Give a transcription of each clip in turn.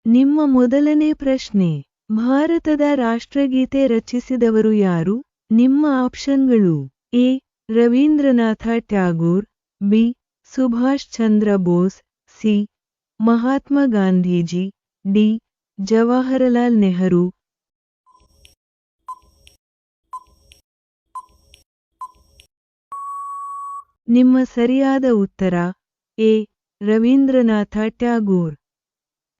ನಿಮ್ಮ ಮೊದಲನೇ ಪ್ರಶ್ನೆ, ಭಾರತದ ರಾಷ್ಟ್ರಗೀತೆ ರಚಿಸಿದವರು ಯಾರು? ನಿಮ್ಮ ಆಪ್ಷನ್ಗಳು: A. Rabindranath Tagore, B. Subhash Chandra Bose, C. Mahatma Gandhiji, D. Jawaharlal Nehru. ನಿಮ್ಮ ಸರಿಯಾದ ಉತ್ತರ ಎ. ರವೀಂದ್ರನಾಥ ಟ್ಯಾಗೋರ್.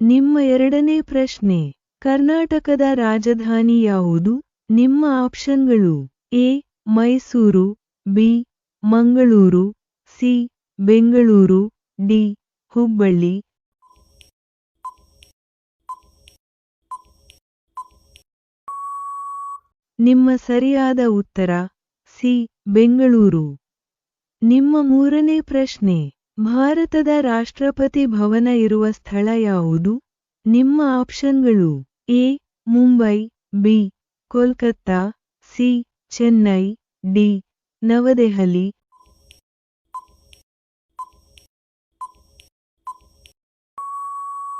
ನಿಮ್ಮ ಎರಡನೇ ಪ್ರಶ್ನೆ, ಕರ್ನಾಟಕದ ರಾಜಧಾನಿ ಯಾವುದು? ನಿಮ್ಮ ಆಪ್ಷನ್ಗಳು: A. Mysuru, B. Mangaluru, C. Bengaluru, D. Hubballi. ನಿಮ್ಮ ಸರಿಯಾದ ಉತ್ತರ ಸಿ. ಬೆಂಗಳೂರು. ನಿಮ್ಮ ಮೂರನೇ ಪ್ರಶ್ನೆ, ಭಾರತದ ರಾಷ್ಟ್ರಪತಿ ಭವನ ಇರುವ ಸ್ಥಳ ಯಾವುದು? ನಿಮ್ಮ ಆಪ್ಷನ್ಗಳು: A. Mumbai, B. Kolkata, C. Chennai, D. New Delhi.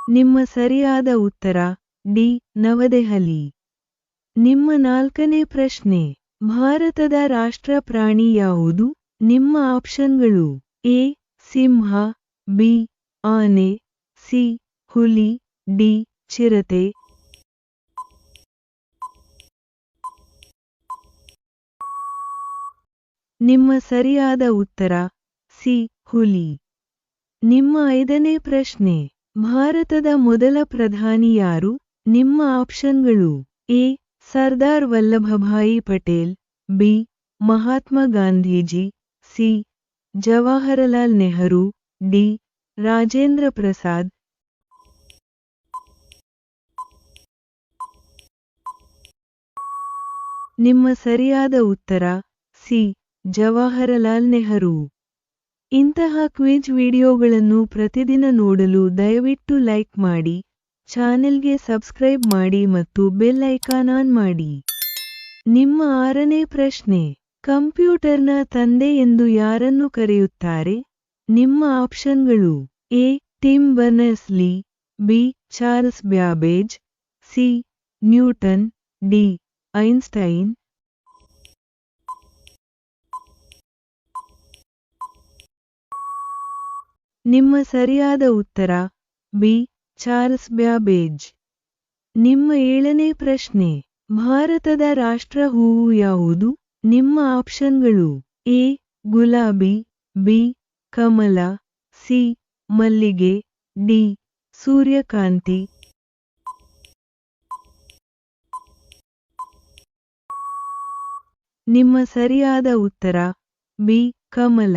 ನಿಮ್ಮ ಸರಿಯಾದ ಉತ್ತರ ಡಿ. ನವದೆಹಲಿ. ನಿಮ್ಮ ನಾಲ್ಕನೇ ಪ್ರಶ್ನೆ, ಭಾರತದ ರಾಷ್ಟ್ರ ಪ್ರಾಣಿ ಯಾವುದು? ನಿಮ್ಮ ಆಪ್ಷನ್ಗಳು: ಎ. Simha, B. ಆನೆ, ಸಿ. ಹುಲಿ, ಡಿ. ಚಿರತೆ. ನಿಮ್ಮ ಸರಿಯಾದ ಉತ್ತರ ಸಿ. ಹುಲಿ. ನಿಮ್ಮ ಐದನೇ ಪ್ರಶ್ನೆ, ಭಾರತದ ಮೊದಲ ಪ್ರಧಾನಿ ಯಾರು? ನಿಮ್ಮ ಆಪ್ಷನ್ಗಳು: A. Sardar Vallabhbhai Patel, B. Mahatma Gandhiji, C. Jawaharlal Nehru, D. Rajendra Prasad. ನಿಮ್ಮ ಸರಿಯಾದ ಉತ್ತರ ಸಿ. ಜವಾಹರಲಾಲ್ ನೆಹರು. ಇಂತಹ ಕ್ವಿಜ್ ವಿಡಿಯೋಗಳನ್ನು ಪ್ರತಿದಿನ ನೋಡಲು ದಯವಿಟ್ಟು ಲೈಕ್ ಮಾಡಿ, ಚಾನೆಲ್ಗೆ ಸಬ್ಸ್ಕ್ರೈಬ್ ಮಾಡಿ ಮತ್ತು ಬೆಲ್ ಐಕಾನ್ ಆನ್ ಮಾಡಿ. ನಿಮ್ಮ ಆರನೇ ಪ್ರಶ್ನೆ, ಕಂಪ್ಯೂಟರ್ನ ತಂದೆ ಎಂದು ಯಾರನ್ನು ಕರೆಯುತ್ತಾರೆ? ನಿಮ್ಮ ಆಪ್ಷನ್ಗಳು: A. Tim Berners Lee, B. Charles Babbage, C. Newton, D. Einstein. ನಿಮ್ಮ ಸರಿಯಾದ ಉತ್ತರ ಬಿ. Charles Babbage. ನಿಮ್ಮ ಏಳನೇ ಪ್ರಶ್ನೆ, ಭಾರತದ ರಾಷ್ಟ್ರ ಹೂವು ಯಾವುದು? ನಿಮ್ಮ ಆಪ್ಷನ್ಗಳು: ಎ. ಗುಲಾಬಿ, ಬಿ. ಕಮಲ, ಸಿ. ಮಲ್ಲಿಗೆ, ಡಿ. ಸೂರ್ಯಕಾಂತಿ. ನಿಮ್ಮ ಸರಿಯಾದ ಉತ್ತರ ಬಿ. ಕಮಲ.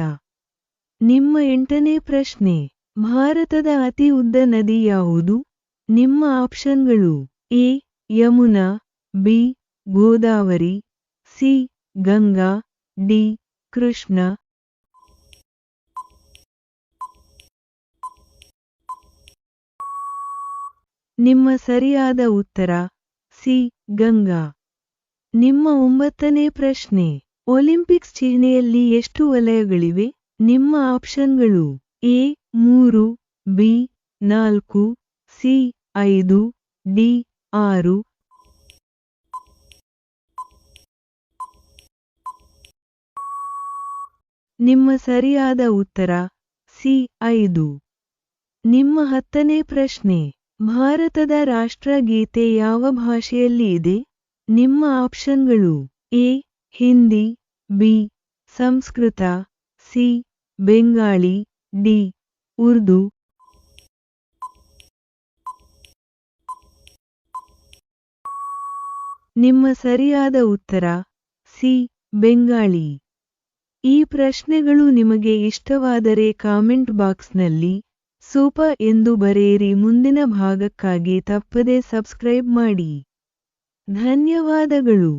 ನಿಮ್ಮ ಎಂಟನೇ ಪ್ರಶ್ನೆ, ಭಾರತದ ಅತಿ ಉದ್ದ ನದಿ ಯಾವುದು? ನಿಮ್ಮ ಆಪ್ಷನ್ಗಳು: A. Yamuna, B. Godavari, C. Ganga, D. Krishna. ನಿಮ್ಮ ಸರಿಯಾದ ಉತ್ತರ ಸಿ. ಗಂಗಾ. ನಿಮ್ಮ ಒಂಬತ್ತನೇ ಪ್ರಶ್ನೆ, ಒಲಿಂಪಿಕ್ಸ್ ಚಿಹ್ನೆಯಲ್ಲಿ ಎಷ್ಟು ವಲಯಗಳಿವೆ? ನಿಮ್ಮ ಆಪ್ಷನ್ಗಳು: ಎ. 3, ಬಿ. 4, ಸಿ. 5, ಡಿ. 6. ನಿಮ್ಮ ಸರಿಯಾದ ಉತ್ತರ ಸಿ. 5. ನಿಮ್ಮ 10ನೇ ಪ್ರಶ್ನೆ, ಭಾರತದ ರಾಷ್ಟ್ರಗೀತೆ ಯಾವ ಭಾಷೆಯಲ್ಲಿ ಇದೆ? ನಿಮ್ಮ ಆಪ್ಷನ್ಗಳು: A. Hindi, B. Sanskrit, C. Bengali, D. Urdu. ನಿಮ್ಮ ಸರಿಯಾದ ಉತ್ತರ ಸಿ. ಬೆಂಗಾಳಿ. ಈ ಪ್ರಶ್ನೆಗಳು ನಿಮಗೆ ಇಷ್ಟವಾದರೆ ಕಾಮೆಂಟ್ ಬಾಕ್ಸ್ನಲ್ಲಿ ಸೂಪರ್ ಎಂದು ಬರೆಯಿರಿ. ಮುಂದಿನ ಭಾಗಕ್ಕಾಗಿ ತಪ್ಪದೆ ಸಬ್ಸ್ಕ್ರೈಬ್ ಮಾಡಿ. ಧನ್ಯವಾದಗಳು.